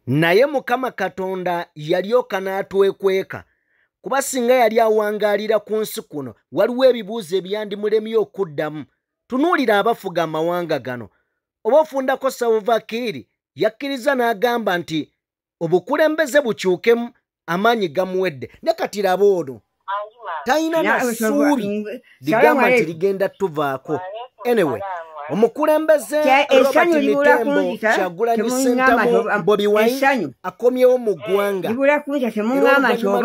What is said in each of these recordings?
naye Mukama Katonda yalyoka n'atwekweka kuba singa yali awangaalira ku nsi kuno waliwo ebibuuzo ebyandimulemye okuddamu. Tunuulira abafuga amawanga gano. Oba ofundako Salva Kiir yakkiriza n'agamba nti obukulembeze bukyukemu, amaanyi gamuwedde. Ne kati laba ono talina na ssuubi ligamba nti ligenda tuvaako. Anyway, omukulembeze Robert Mitembo Kyagulanyi Ssentamu Bobi Wine akomyewo mu ggwanga. Era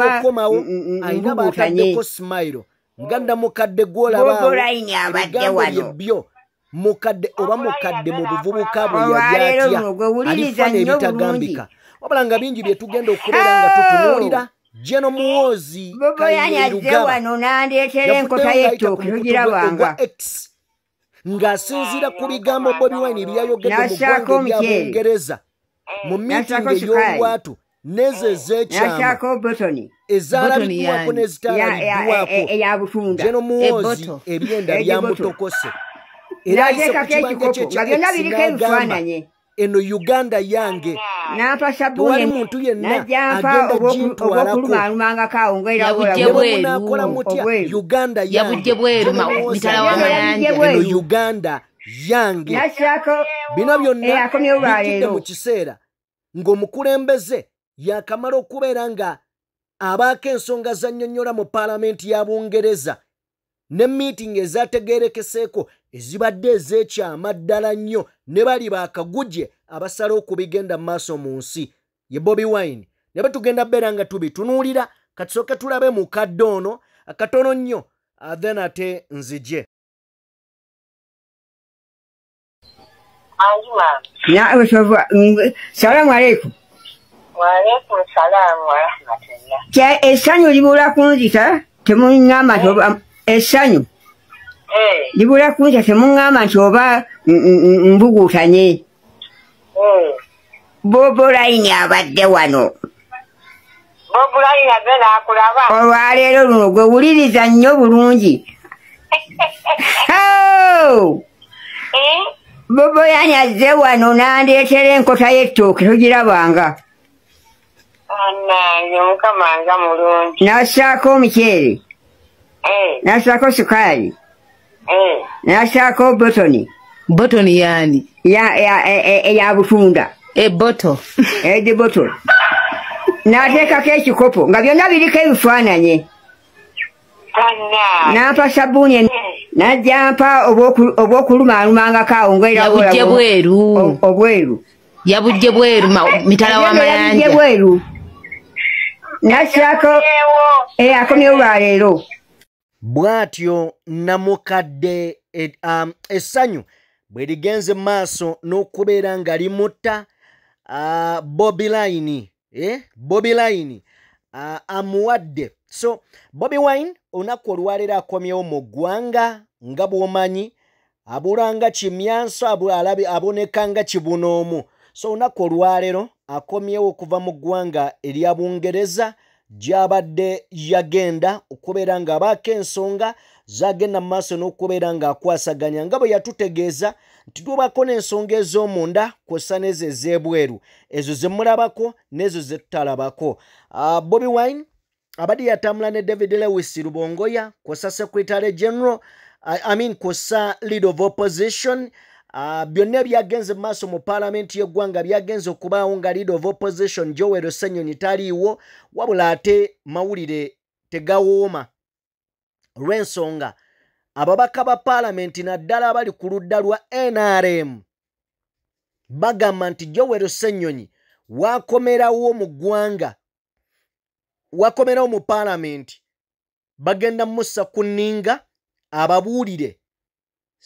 okukomawo alina baataddeko Smile. Nganda mukadde gw'olaba ebigambo byebbyo. Mukadde oba mukadde mu buvubuka bwe yali atya alifana ebitagambika. Wabula nga bingi bye tugenda okubeera nga tutunuulira. Jeno Muhoozi Kainerugaba ng'asinziira ku bigambo Bobi Wine byayogedde mu ggwanga ebya Bungereza mu miitingi ey'olwatu n'ezo ez'ekyama ezaalabibwako n'ezitaalabibwako. Jeno Muhoozi ebyenda byamutokose era ayise ku kibanja kye kya n'agamba eno Uganda yange tewali muntu yenna agenda gintwalako. Munakola mutya Uganda yange eno Uganda yange. Bino byonna bijjidde mu kiseera ng'omukulembeze yakamala okubeera nga abaako ensonga zannyonnyola mu paalamenti ya Bungereza ne miitingi ezategeerekeseeko ezibadde ez'ekyama ddala nnyo ne bali baakagujje abasala okubigenda mu maaso mu nsi ye Bobi Wine. Ne bwe tugenda beera nga tubitunuulira katusooke tulabe mu kadde ono akatono nnyo then ate nzije. Salamu alaikum. Wa alaikum salaam wa rahmatullah. Kya essanyu libula kunzita temuŋŋamba nti oba essanyu libula kunzita temuŋŋamba nti oba mbuguutanye. Bobi Wine abadde wano. Bobi Wine agenda akulaba. Olwaleero luno gwe wuliriza nnyo bulungi. Bobi Wine azze wano n'andeetera enkota y'ettooke togirabanga. Nange Mukama nga mulungi. N'assaako omuceere. N'assaako sukaali. N'assaako botoni. Botoni yaani? Eya butunda. Boto. Edi boto. N'ateekako ekikopo nga byonna biriko ebifaananye. N'ampa sabbuuni n'ajjampa obw'okulumaalumangako awo yabujje bweru. Obweru. Yabujje bweru mitala w'amayanja. Yabujje bweru. N'assaako akomyewo lwaleero. Bw'atyo Namukadde essanyu bwe ligenze maaso n'okubeera nga limutta Bobi Wine. Bobi Wine amuwadde. So Bobi Wine olunaku olwaleero akomyewo mu ggwanga nga bw'omanyi abulanga kimyanso aboneka nga kibunoomu. So olunaku olwaleero akomyewo okuva mu ggwanga erya Bungereza gy'abadde yagenda okubeera ng'abaako ensonga zagenda mu maaso n'okubeera ng'akwasaganya nga bwe yatutegeeza nti tubako n'ensonga ez'omunda kw'ossa n'ezo ez'ebweru, ezo ze mulabako n'ezo ze tutalabako. Bobi Wine abadde yatambula ne David Lewis Rubongoya kw'ossa Secretary General kw'ossa Leader of Opposition. Byonna ebyagenze mu maaso mu paalamenti y'eggwanga byagenze okubaawo nga Leader of Opposition Joel Ssenyonyi taliiwo, wabula ate mawulire tegawooma olw'ensonga ababaka ba paalamenti naddala abali ku ludda lwa NRM bagamba nti Joel Ssenyonyi wakomerawo mu ggwanga, wakomerawo mu paalamenti, bagenda mussa ku nninga ababuulire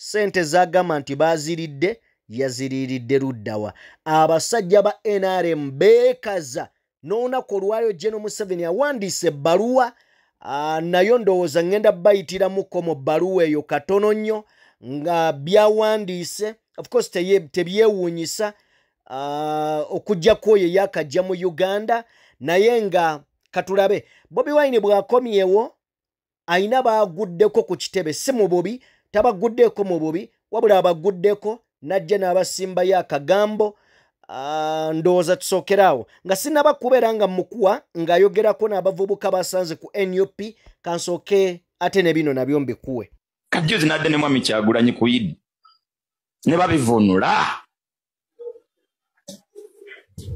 sente zagamba nti baziridde yaziriiridde luddawa. Abasajja ba NRM beekaza n'olunaku olwaleero General Museveni awandiise ebbaluwa nayo ndowooza ngenda bayitiramuko mu bbaluwa eyo katono nnyo nga byawandiise. Of course tebyewuunyisa okuggyako oyo yakajja mu Uganda, naye nga katulabe Bobi Wine bw'akomyewo ayina baaguddeko ku kitebe, si mu bubi, tabaguddeko mu bubi, wabula abaguddeko najja n'abasimbayo akagambo ndowooza tusookerawo nga sinaba kubeera nga mukuwa ng'ayogerako n'abavubuka basanze ku NUP kansooke ate ne bino nabyo mbikuwe Kajuzi nadde ne Mwami Kyagulanyi ku Idi ne babivunula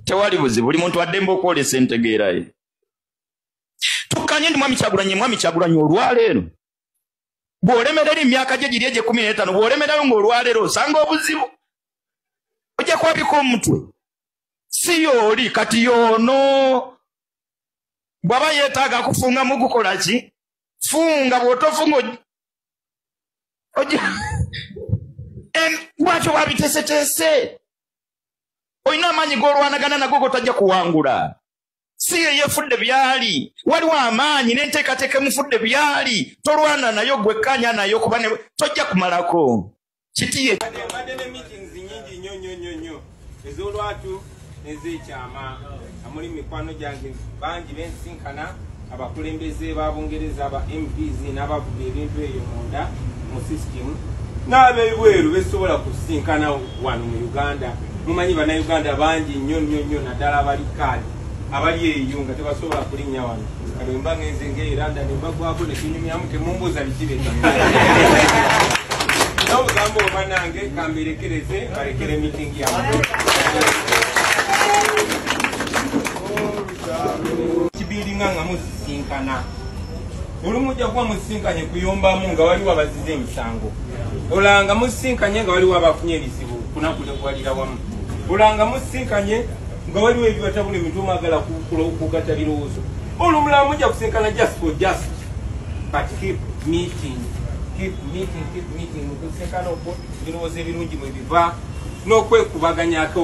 tewali buzibu buli muntu addemba okwolesa entegeera ye tukkanye ndi Mwami Kyagulanyi olwaleero bw'olemerera emyaka gye giri egye 15 bw'olemerayo ng'olwaleero osanga obuzibu ojja kwabika omutwe si yooli kati yoono bw'aba yeetaaga kufunga mu gukola ki funga bw'otofunga lwaki wabiteeseteese olina amaanyi g'olwanagana nago gotajja kuwangula si ye yefudde byali waliwo amaanyi n'enteekateeka emufudde byali tolwana nayo gwekkanya nayo kuba tojja kumalako kitiye ez'olwatu n'ez'ekyama amuli mikwano gyange bangi bensinkana abakulembeze b'Abongereza aba MPs n'abavuga ebintu eyo munda mu system n'ab'ebweru besobola kusinkana wano mu Uganda mumanyi bannayuganda bangi nnyo naddala abali kaali abali eyo nga tebasobola kulinnya wano kati mba ngenze ng'eranda ne mbagwako ne kinyumyamu temumbuuza bikibeta n'obugambo oba nange kamberekereze balekere meeting yamu kibiringa nga musisinkana olumu ojja kuba musisinkanye kuyombamu nga waliwo abazize emisango olanga musisinkanye nga waliwo abafunye ebizibu kunakulewalira wamu olanga musisinkanye nga waliwo ebibatabula emintu mwagala kugatta birowoozo olumulala mujja kusinkana just for just but keep meeting okusinkana okwo ebirowoozo ebirungi mwe biva n'okwekubaganyako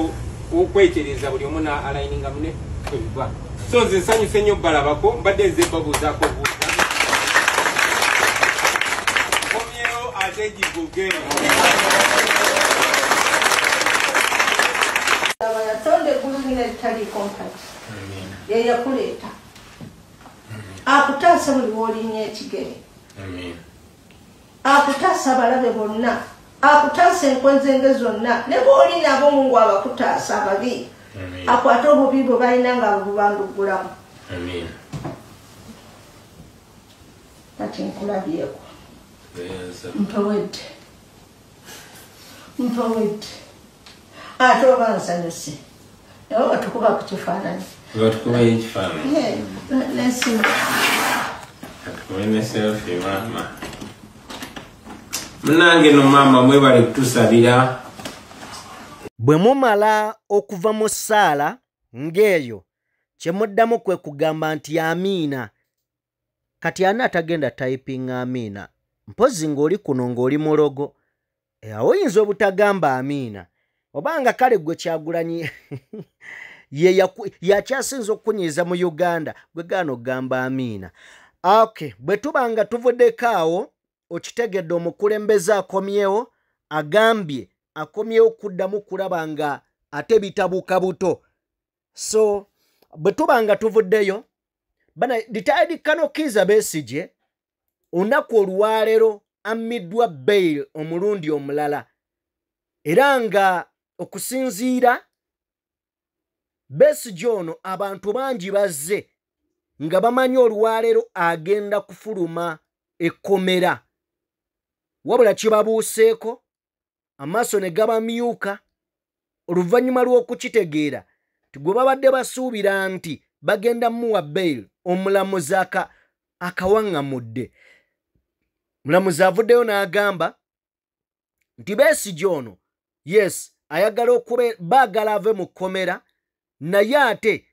okwetereza buli omu n'alayininga mune kwebiva so nze nsanyuse nnyo balabako mbadde nze babuuzaako buuza komyewo ate givuge yatonde eggulu lino eritaliiko mpagi ye yakuleeta akutaasa buli w'olinnya ekigere akutaasa abalabe bonna akutaasa enkwezenge zonna ne bw'oli nabo mungu abakutaasa ababi akwate obubi bwe balina nga bubanduggulamu kati nkulabyeko mpawedde ate oba nsanyuse naye batukuba ku kifaananyi munange no maama mwebale kutusabira bwe mumala okuva mu ssaala ng'eyo kye muddamu kwe kugamba nti amiina kati ani atagenda typinga amiina mpozi ng'oli kuno ng'oli mulogo awo oyinza obutagamba amiina obanga kale gwe Kyagulanyi yakyasinza okunyiiza mu Uganda gwe gaana okugamba amiina okay bwe tuba nga tuvuddeko awo okitegedde omukulembeze akomyewo agambye akomyewo kuddamu kulaba nga ate bitabuka buto so bwe tuba nga tuvuddeyo bana retired Colonel Kizza Besigye olunaku olwaleero ammiddwa bail omulundi omulala era nga okusinziira Besigye ono abantu bangi bazze nga bamanyi olwaleero agenda kufuluma ekkomera wabula kibabuuseeko amaaso ne gabamyuka oluvannyuma lw'okukitegeera tigwe babadde basuubira nti bagenda muwa bail omulamuzi akawaŋŋamudde mulamuzi avuddeyo n'agamba nti Besigye ono yes ayagala baagala ave mu kkomera naye ate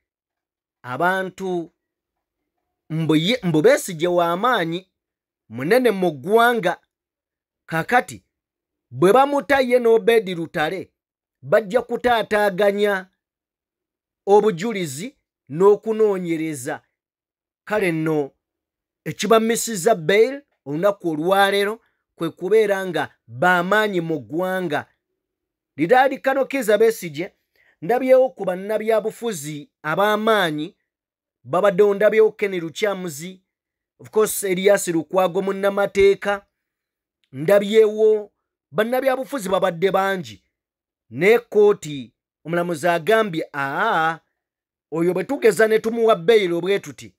abantu mbu Besigye w'amaanyi munene mu ggwanga kakati bwe bamuta ye n'Obedi Lutale bajja kutaataaganya obujulizi n'okunoonyereza kale nno ekibamisiza bail olunaku olwaleero kwe kubeera nga b'amaanyi mu ggwanga Retired Colonel Kizza Besigye ndabyewo ku bannabyabufuzi ab'amaanyi babaddewo ndabyewo Ken Lukyamuzi of course Elias Lukwago munnamateeka ndabyewo bannabyabufuzi babadde bangi ne kooti omulamuzi agambye oyo bwe tugeza ne tumuwa beyiro bwe tuti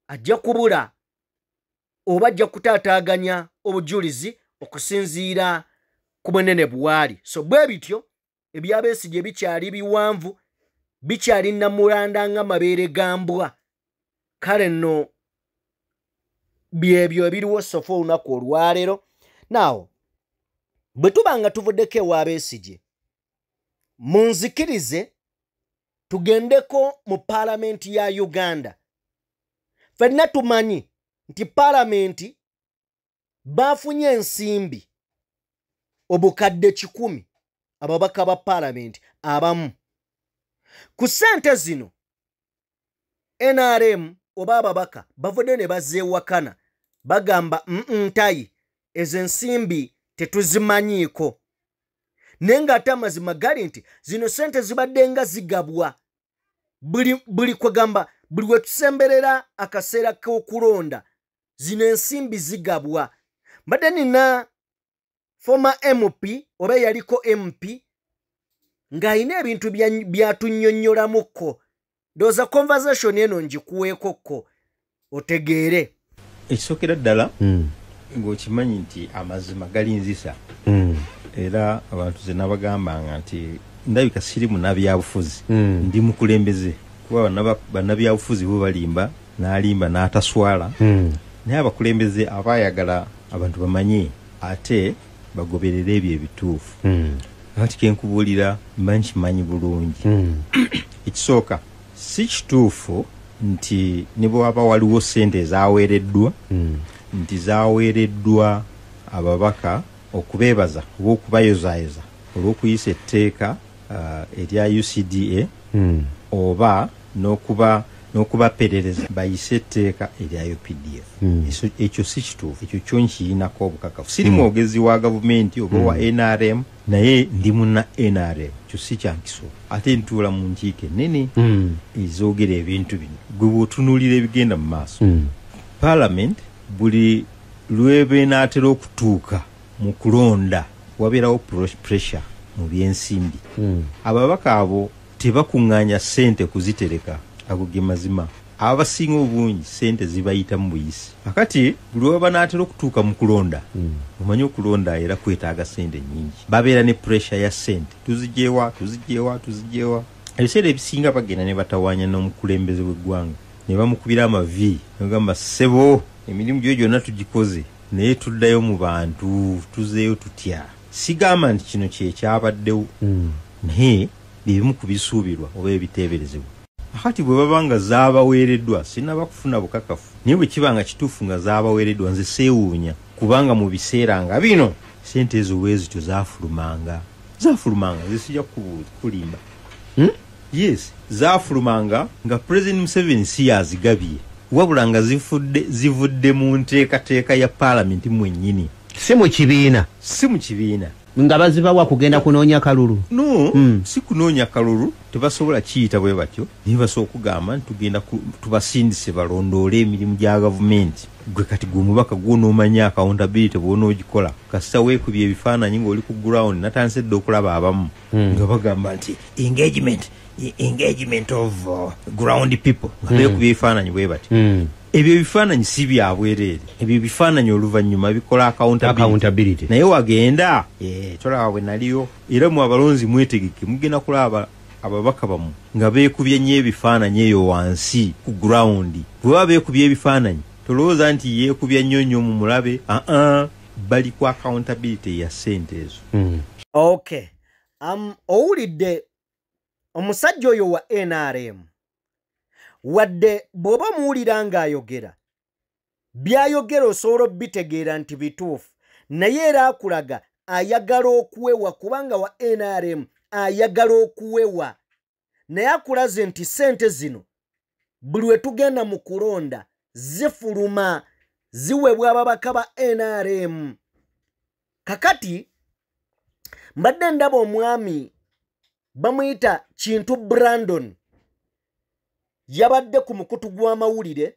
ajja kubula oba ajja kutaataaganya obujulizi okusinziira ku bunene bwali. So bwe bityo ebya Besigye bikyali biwanvu, bikyali namulanda nga mabeere gambwa. Kale nno byebyo ebiriwo sofa olunaku olwaleero. Naawo bwe tuba nga tuvuddeko ewa Besigye, munzikirize tugendeko mu paalamenti ya Uganda. Ffenna tumanyi nti paalamenti bafunye ensimbi obukadde 100 ababaka ba paalamenti abamu. Ku ssente zino NRM oba ababaka bavudde ne bazeewakana bagamba ntayi ezo ensimbi tetuzimanyiiko. Naye ng'ate amazima gali nti zino ssente zibadde nga zigabwa buli kwegamba buli we tusemberera akaseera k'okulonda zino ensimbi zigabwa. Mbadde nina former MP oba yaliko MP ng'alina ebintu byatunyonyolamukko. Ndowooza conversation eno ngikuweekokko otegeere. Ekisookera ddala ng'okimanyi nti amazima gali nzisa. Era abantu ze nabagambanga nti ndabika siri munnabyabufuzi, ndi mukulembeze. Kuba bannabyabufuzi bo balimba n'alimba n'ataswala. Naye abakulembeze abaayagala abantu bamanye ate bagoberere ebyo ebituufu. Kati kenkubuulira mba nkimanyi bulungi. Ekisooka si kituufu nti ne bw'aba waliwo ssente ezaaweereddwa nti zaaweereddwa ababaka okubeebaza oba okubayozaayoza olw'okuyisa etteeka erya UCDA oba n'okubaperereza bayise etteeka erya UPDF. Ekyo si kituufu, ekyo kyo nkiyinako obukakafu. Siri mwogezi wa gavumenti oba wa NRM, naye ndi munna NRM, kyo si kyankiso. Ate ntuula mu nkiiko ennene ezoogera ebintu bino. Gwe bw'otunuulira ebigenda mu maaso, Parliament buli lw'ebenaatera okutuuka mu kulonda wabeerawo pressure mu byensimbi. Ababaka abo tebakuŋŋaanya ssente kuzitereka. Ago ge mazima. Abasinga obungi ssente zibayita mu buyisi. Akati buli lwe banaatera okutuuka mu kulonda, omanyi okulonda era kwetaaga ssente nnyingi. Babeera ne pressure ya ssente. Tuzijeewa. Ebiseera ebisinga bagenda ne batawaanya n'omukulembeze w'eggwanga. Ne bamukubira amavi. Bagamba ssebo emirimu gyo gyonna tugikoze. Naye tuddayo mu bantu, tuzeeyo tutya. Sigamba nti kino kyekyabaddewo. Naye bimu ku bisuubirwa oba ebiteeberezebwa. Akati bwe baba nga zaabaweereddwa sinaba kufuna bukakafu. Naye bwe kiba nga kituufu nga zaabaweereddwa nze seewuunya. Kubanga mu biseera nga bino ssente ezo bwezityo zaafulumanga zisijja kulimba. Yes, zaafulumanga nga President Museveni si yazigabye. Wabula nga zivudde mu nteekateeka ya Parliament mwennyini. Si mu kibiina. Nga bazibawa kugenda kunoonya kalulu. No, si kunoonya kalulu, tebasobola kiyita bwe batyo. Naye basobola okugamba nti tugenda tubasindise balondoole emirimu gya gavumenti. Gwe kati gwe omubaka gw'onoomanya accountability bw'onoogikola. Kasita weekubye ebifaananyi ng'oli ku ground natandise dda okulaba abamu nga bagamba nti engagement of ground people. Nga beekubye ebifaananyi bwe batyo. Ebyo ebifaananyi si bya bwereere. Ebyo ebifaananyi oluvannyuma bikola accountability. Naye wagenda tolaba bwe naliyo era mu abalonzi mwetegeke mugenda kulaba ababaka bamu nga beekubye nnyo ebifaananyi eyo wansi ku ground. Bwe baba beekubye ebifaananyi tolowooza nti yeekubya nnyo mu mulabe. Bali ku accountability ya ssente ezo. Okay. Owulidde omusajja oyo wa NRM wadde bw'oba muwulira ng'ayogera by'ayogera osobola bitegeera nti bituufu, naye era akulaga ayagala okuwewa kubanga wa NRM ayagala okuwewa, naye akulaze nti ssente zino buli we tugenda mu kulonda zifuluma ziwebwa ababaka ba NRM. Kakati mbadde ndaba omwami bamuyita Kintu Brandon yabadde ku mukutu gw'amawulire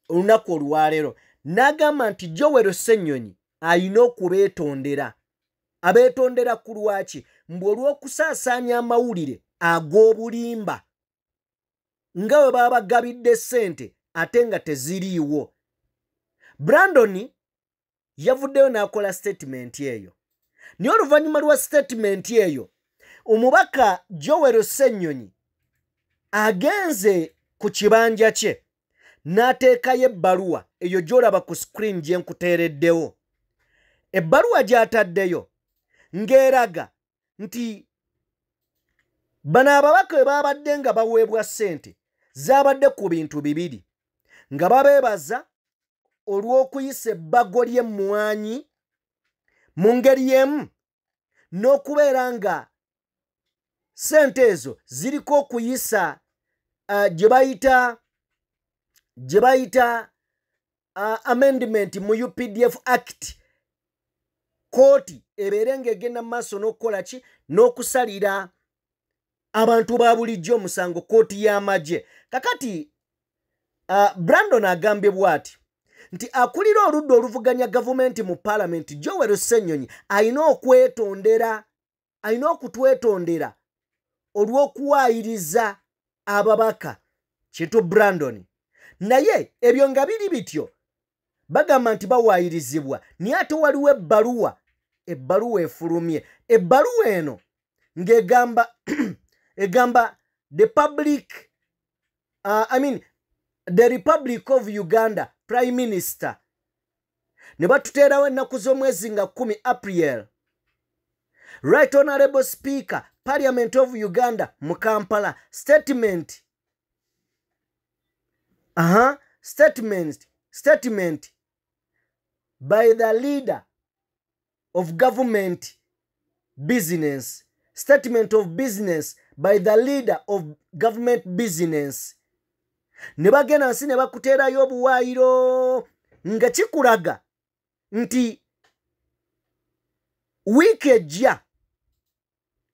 olunaku olwaleero n'agamba nti Joel Ssenyonyi alina okubeetondera. Abeetondera ku lwaki? mbu olw'okusaasaanya amawulire ag'obulimba nga bwe baba bagabidde ssente ate nga teziriiwo. Brandon yavuddeyo n'akola statement eyo. Naye oluvannyuma lwa statement eyo, omubaka Joel Ssennyonyi agenze ku kibanja kye n'ateekayo ebbaluwa eyo gy'olaba ku screen gye nkuteereddewo. Ebbaluwa gy'ataddeyo ng'eraga nti bano ababaka bwe babadde nga baweebwa ssente zaabadde ku bintu bibiri, nga babeebaza olw'okuyisa ebbago ly'emmwanyi mu ngeri y'emu n'okubeera nga ssente ezo ziriko okuyisa gye bayita amendment mu UPDF Act, kooti ebeere ng'egenda mu maaso n'okukola ki n'okusalira abantu ba bulijjo omusango, kooti y'amagye. Kakati Brandon agambye bw'ati nti akulira oludda oluvuganya gavumenti mu paalamenti Joel Ssennyonyi alina okutwetondera olw'okuwaayiriza ababaka kintu Brandon. Naye ebyo nga biri bityo bagamba nti bawaayirizibwa, naye ate waliwo ebbaluwa efulumye. Ebbaluwa eno ng'egamba egamba the Republic of Uganda Prime Minister, ne batuteerawo ennaku z'omwezi nga 10 April. Right Honorable Speaker Parliament of Uganda mu Kampala. Statement by the leader of government business. Statement of business by the leader of government business. Ne bagenda nsi ne bakuteerayo obuwaayiro nga kikulaga nti wiiki ejja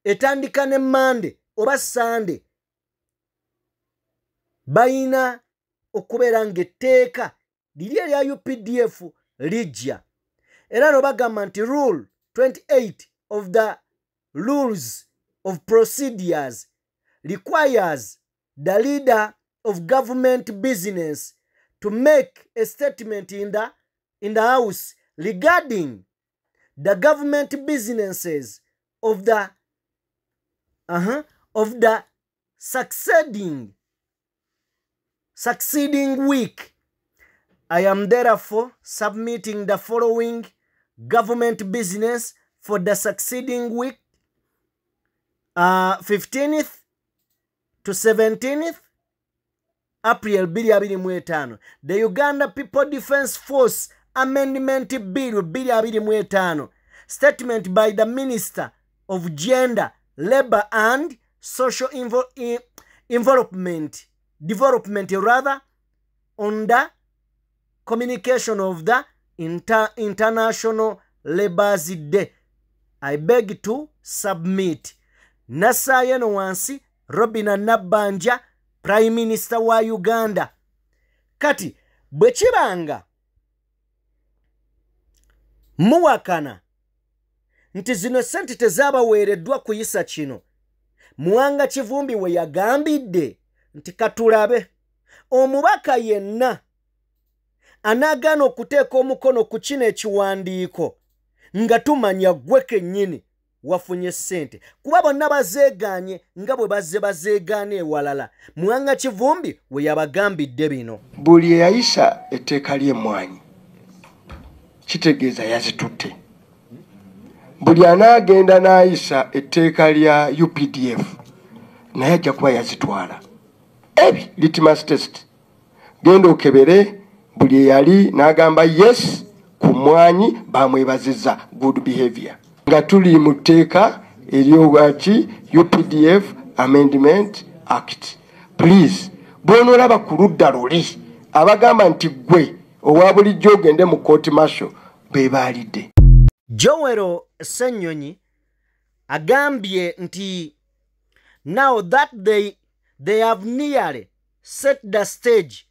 etandika ne Mande oba Sande bayina okubeera ng'etteeka liri erya UPDF lijja. Era no bagamba nti Rule 28 of the Rules of Procedures requires the leader of government business to make a statement in the House regarding the government businesses of the succeeding week. I am therefore submitting the following government business for the succeeding week, 15th to 17th April 2025. The Uganda People Defence Force Amendment Bill 2025. Statement by the Minister of Gender, Labour and Social Development on the communication of the International Labour's Day. I beg to submit. Nasayeno wansi Robina Nabbanja, Prime Minister wa Uganda. Kati bwe kibanga muwakana nti zino ssente tezaabaweereddwa kuyisa kino, Muwanga Kivumbi we yagambidde nti katulabe omubaka yenna anaagaana okuteeka omukono ku kino ekiwandiiko nga tumanya gwe kennyini wafunye ssente, kuba bonna bazeegaanye nga bwe bazze bazeegaana ewalala. Muwanga Kivumbi we yabagambidde bino. Buli eyayisa etteeka ly'emmwanyi kitegeeza yazitutte. Buli anaagenda n'ayisa etteeka lya UPDF naye ajja kuba yazitwala. Ebi litmus test. Genda okebere buli eyali n'agamba yes ku mmwanyi bamwebazizza good behavior. Nga tuli mu tteeka ery'obwaki UPDF Amendment Act. Please, bw'onoolaba ku ludda luli abagamba nti gwe owa bulijjo ogende mu court martial be baalidde. Joel Ssennyonyi agambye nti now that they have nearly set the stage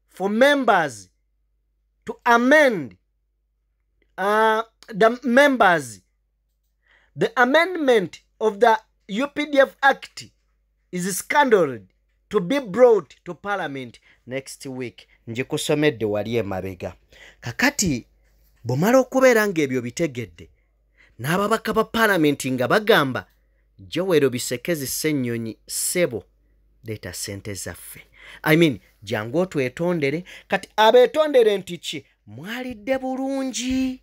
for members to amend the amendment of the UPDF Act is scheduled to be brought to Parliament next week. Njikusomedde wali emabega. Kakati bomala okubeera ng'ebyo bitegedde n'ababaka ba Parliament nga bagamba Joel Bisekezi Ssenyonyi Ssebo leeta ssente zaffe. I mean, jangu otwetondere. Kati abeetondere nti ki? Mwalidde bulungi.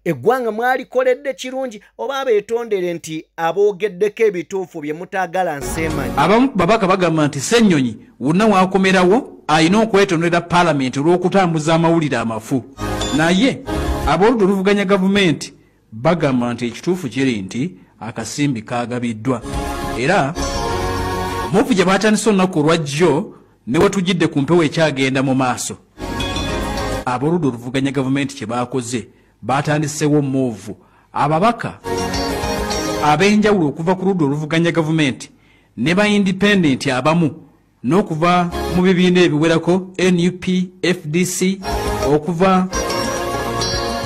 Eggwanga mwalikoledde kirungi oba abeetondere nti aboogeddeko ebituufu bye mutaagala nseemanyi. Abamu babaka bagamba nti Ssenyonyi wonna waakomerawo alina okwetondera Parliament olw'okutambuza amawulire amafu. Naye abooludde oluvuganya gavumenti bagamba nti ekituufu kiri nti akasimbi kaagabiddwa. Era muvu gye baatandise olunaku olwajjo ne wetujjidde ku mpewo ekyagenda mu maaso. Abooludde oluvuganya gavumenti kye baakoze batandisewo muvu ababaka ab'enjawulo okuva ku ludda oluvuganya gavumenti ne ba independent abamu n'okuva mu bibiina ebiwerako NUP, FDC, okuva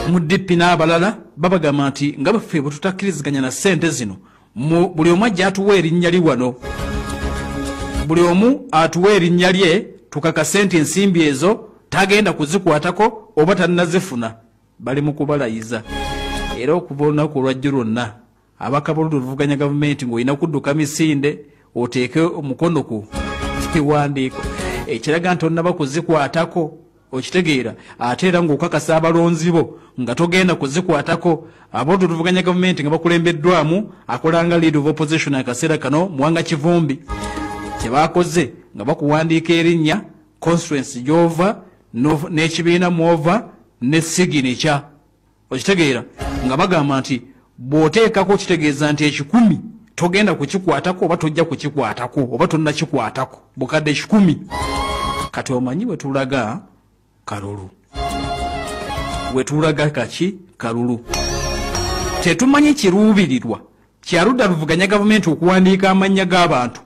mu DP n'abalala babagamba nti nga baffe bwe tutakkiriziganya na ssente zino buli omu ajja atuwa erinnya li wano, buli omu atuwa erinnya lye tukakase nti ensimbi ezo tagenda kuzikwatako oba tannazifuna. Bali mu kubalayiza. Era okuva olunaku olwajjo lwonna abaka b'oludda oluvuganya gavumenti ng'olina kudduka misinde oteeke omukono ku kiwandiiko ekiraga nti onnaba kuzikwatako, okitegeera, ate era ng'okakasa abalonzi bo nga togenda kuzikwatako. Ab'oludda oluvuganya gavumenti nga bakulembeddwamu akolanga leader of opposition akaseera kano Mwanga Kivumbi, kye baakoze nga bakuwandiika erinnya, constituency gy'ova n'ekibiina mw'ova ne signature, okitegeera, nga bagamba nti bw'oteekako kitegeeza nti 10 togenda kukikwatako oba tojja kukikwatako oba tonnakikwatako, bukadde 10. Kati omanyi wetulaga kalulu, wetulaga kaki kalulu. Tetumanyi kiruubirirwa kyaludda luvuganya gavumenti okuwandiika amannya g'abantu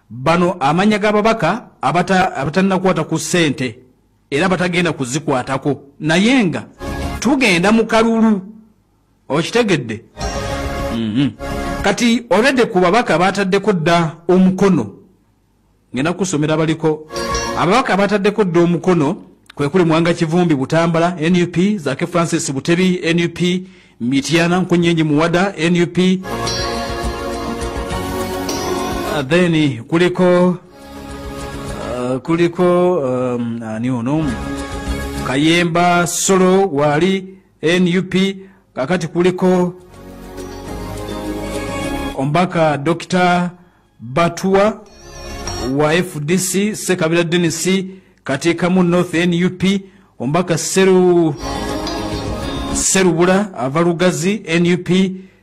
bano, amanya g'ababaka abatannakwata ku ssente era batagenda kuzikwatako, naye nga tugenda mu kalulu, okitegedde. Kati olwedde ku babaka bataddeko dda omukono, ngenda kusomera baliko ababaka bataddeko dda omukono kwe kuli Mwanga Kivumbi Butambala NUP, Zake Francis Butebi NUP, Mityana Nkunyenyi Muwada NUP, then kuliko ani ono Kayemba Solo wali NUP, kakati kuliko ombaka Dr. Batua wa FDC, Sekabira Dennis Katekamu North NUP, ombaka Serubula avalugazi NUP,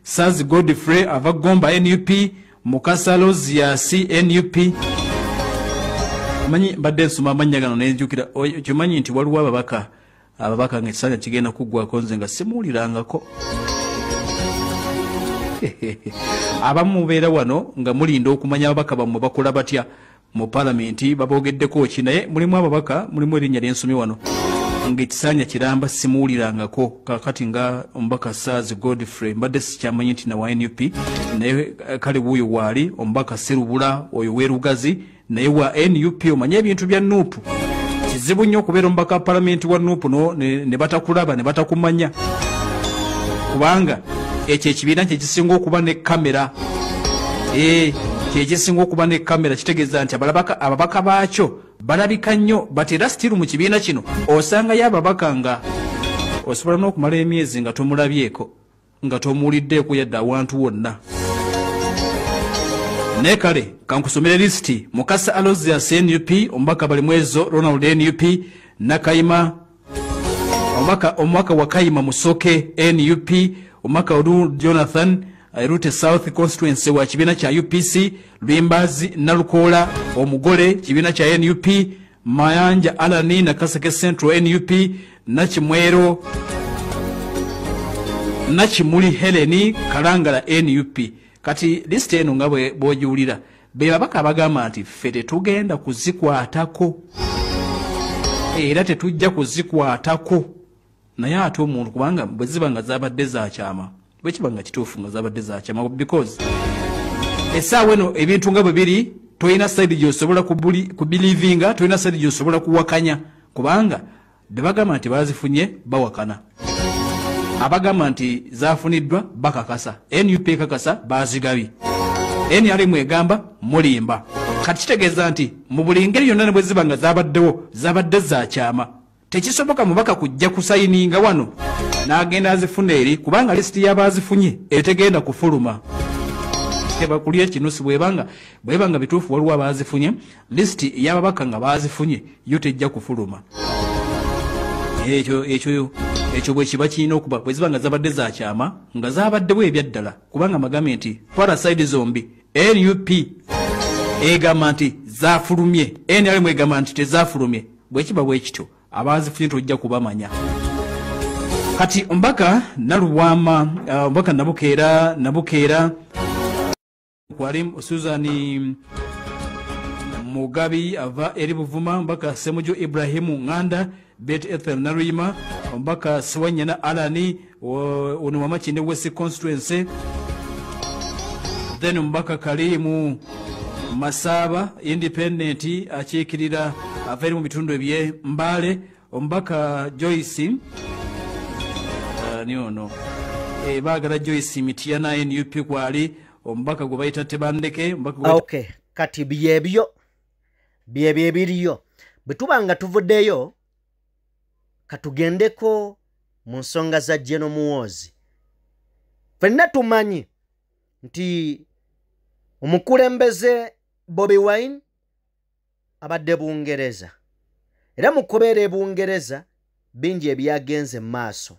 Saz Godfrey avagomba NUP, Mukasa Lozias NUP. Manyi badde nsoma amanya gano nenjukira kimanyi nti waliwo ababaka ng'ekisanja kigenda kuggwako nze nga simuwulirangako. Abamu mubeera wano nga mulinda okumanya ababaka bammwe bakola batya mu Parliament, baboogeddeko ki, naye mulimu ababaka, mulimu erinnya ly'ensomye wano ng'ekisanja kiramba simuwulirangako. Kakati nga omubaka Saz Godfrey mbadde sikyamanyi nti na wa NUP, naye kale wuuyo waali omubaka Serubula oyo weerugazi naye wa NUP. Omanye ebintu bya NUP kizibu nnyo okubeera omubaka Parliament wa NUP ne batakulaba ne batakumanya, kubanga ekyo ekibiina kye kisinga okuba ne kamera. Kyekisinga okuba ne kamera, kitegeeza nti ababaka baakyo balabika nnyo. Batera stiru mu kibiina kino osangayo ababaka nga osobola n'okumala emyezi nga tomulabyeko, nga tomuwuliddeeko yadde awantu wonna. Ne kale kankusomere listi: Mukasa Alozias NUP, omubaka Balimwezo Ronald NUP, Nakayima omubaka wa Kayima Musoke NUP, omubaka Odu Jonathan Rute South Constituency wa kibiina kya UPC, Lwimbazi Nalukola omugole kibiina kya NUP, Mayanja Alani na Kaseke Central NUP, Nakimwero Nakimuli Heleni Kalangala NUP. Kati liste eno nga bw'ogiwulira be babaka abagamba nti ffe tetugenda kuzikwatako era tetujja kuzikwatako, naye ate omuntu kubanga bwe ziba nga zabadde za kyama bwekibanga kituufu nga zabadde zakyama because essaawa eno ebintu nga bwe biri tolina side gy'osobola kubelivinga, tolina side gy'osobola kuwakanya kubanga bebagamba nti bazifunye bawakana, abagamba nti zafuniddwa bakakasa, NUP kakasa bazigabye, NRM egamba mulimba. Kati kitegeeza nti mu buli ngeri yonna ne bwe ziba nga zabadde zakyama, tekisoboka mubaka kujja kusayininga wano n'agenda azifuna eri kubanga lisiti y'abazifunye etegenda kufuluma. Tebakulya kinusi bwebanga bituufu waliwo abazifunye, lisiti y'ababaka nga bazifunye yo tejja kufuluma. Ekyo bwe kiba kirina okuba bwe ziba nga zabadde zakyama nga zabaddewo ebyaddala kubanga magambe nti paraside zombi NUP egamba nti zafulumye, NRM egamba nti tezafulumye. Bwe kiba bwe kityo abazifunye tojja kubamanya. Kati mbaka Nalubwama, mbaka Nabukeera kwali Susan Mugabi ava eri Buvuma, mbaka Semujo Ibrahimu Nganda, Bet Ethel Narima, mbaka Siwanyana Alani ono Wamakinde West Constituency, then mbaka Kalimu Masaba Independent akiikirira ava eri mu bitundu ebye Mbale, mbaka Joyce niono baagala Joyce Mitiana NUP kwali ombaka gwe bayita Tebandeke okay. Kati byebyo ebiriyo bwe tuba nga tuvuddeyo katugendeko mu nsonga za General Muhoozi. Ffenna tumanyi nti omukulembeze Bobi Wine abadde Bungereza, era mu kubeera e Bungereza bingi ebyagenze mu maaso,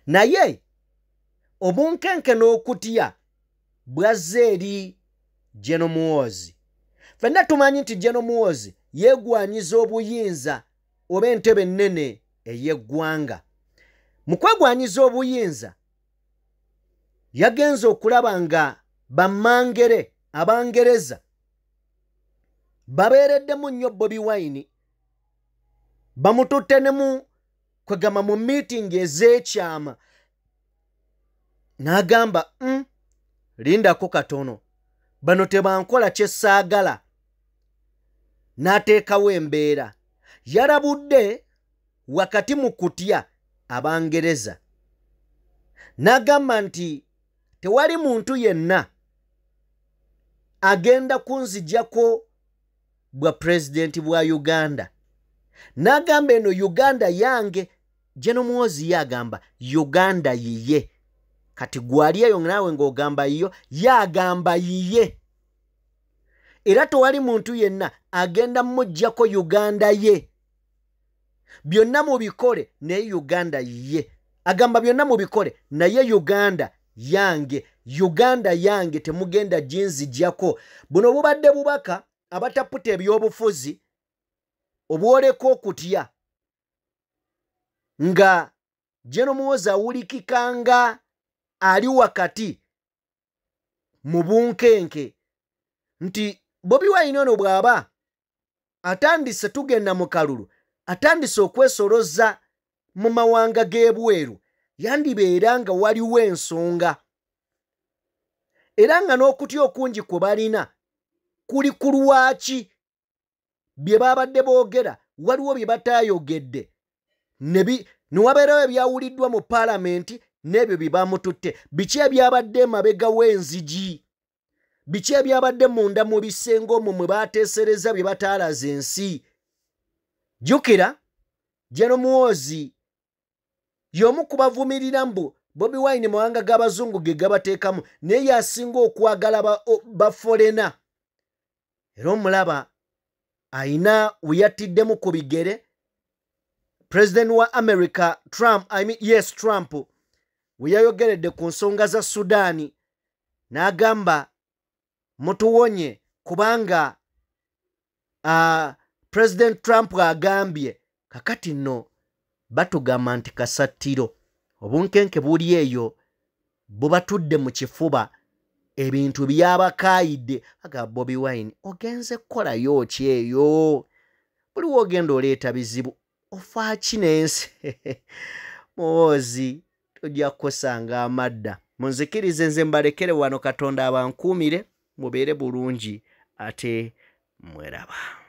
naye obunkenke n'okutya bwazze eri General Muhoozi. Ffenna tumanyi nti General Muhoozi yeegwanyiza obuyinza oba entebe ennene ey'eggwanga. Mu kwegwanyiza obuyinza yagenze okulaba nga bammangere Abangereza babeereddemu nnyo Bobi Wine, bamututte ne mu kwegamba mu meeting ez'ekyama, n'agamba lindako katono, bano tebankola kye saagala, n'ateekawo embeera. Yarabudde wakati mu kutya Abangereza, n'agamba nti tewali muntu yenna agenda kunzijjako bwa president bwa Uganda. N'agamba eno Uganda yange. General Muhoozi yagamba Uganda yiye. Kati gwali eyo naawe ng'ogamba yiyo, yagamba yiye. Era tewali muntu yenna agenda mmuggyako Uganda ye. Byonna mubikole naye Uganda yiye. Agamba byonna mubikole naye Uganda yange. Uganda yange temugenda ginzijjako. Buno bubadde bubaka abataputa ebyobufuzi obwoleka okutya nga General Muhoozi awulikikanga ali wakati mu bunkenke nti Bobi Wine ono bw'aba atandise tugenda mu kalulu, atandise okwesoloza mu mawanga g'ebweru, yandibeera nga waliwo ensonga, era nga n'okutya okungi kwe balina kuli ku lwaki bye babadde boogera waliwo bye bataayogedde ne wabeerawo ebyawuliddwa mu paalamenti n'ebyo bye bamututte. Biki ebyabadde emabega w'enzigi, biki ebyabadde munda mu bisenge omwo mwe baateesereza bye bataalaza ensi. Jjukira General Muhoozi y'omu ku bavumirira mbu Bobi Wine mawanga g'abazungu ge gabateekamu, naye yasinga okwagala bafolena. Era omulaba ayina we yattiddemu ku bigere President wa America Trump, Trump we yayogeredde ku nsonga za Sudaani, n'agamba mutuwonye kubanga President Trump agambye. Kakati nno batugamba nti kasattiro obunkenke buli eyo bubatudde mu kifuba, ebintu byabakaayidde. Aga Bobi Wine ogenze kukolayo ki eyo? Buliwo ogenda oleeta bizibu ofaaki n'ensi. Muhoozi tojja kukosanga amadda. munzikirize nze mbalekere wano Katonda abankuumire mubeere bulungi ate mweraba.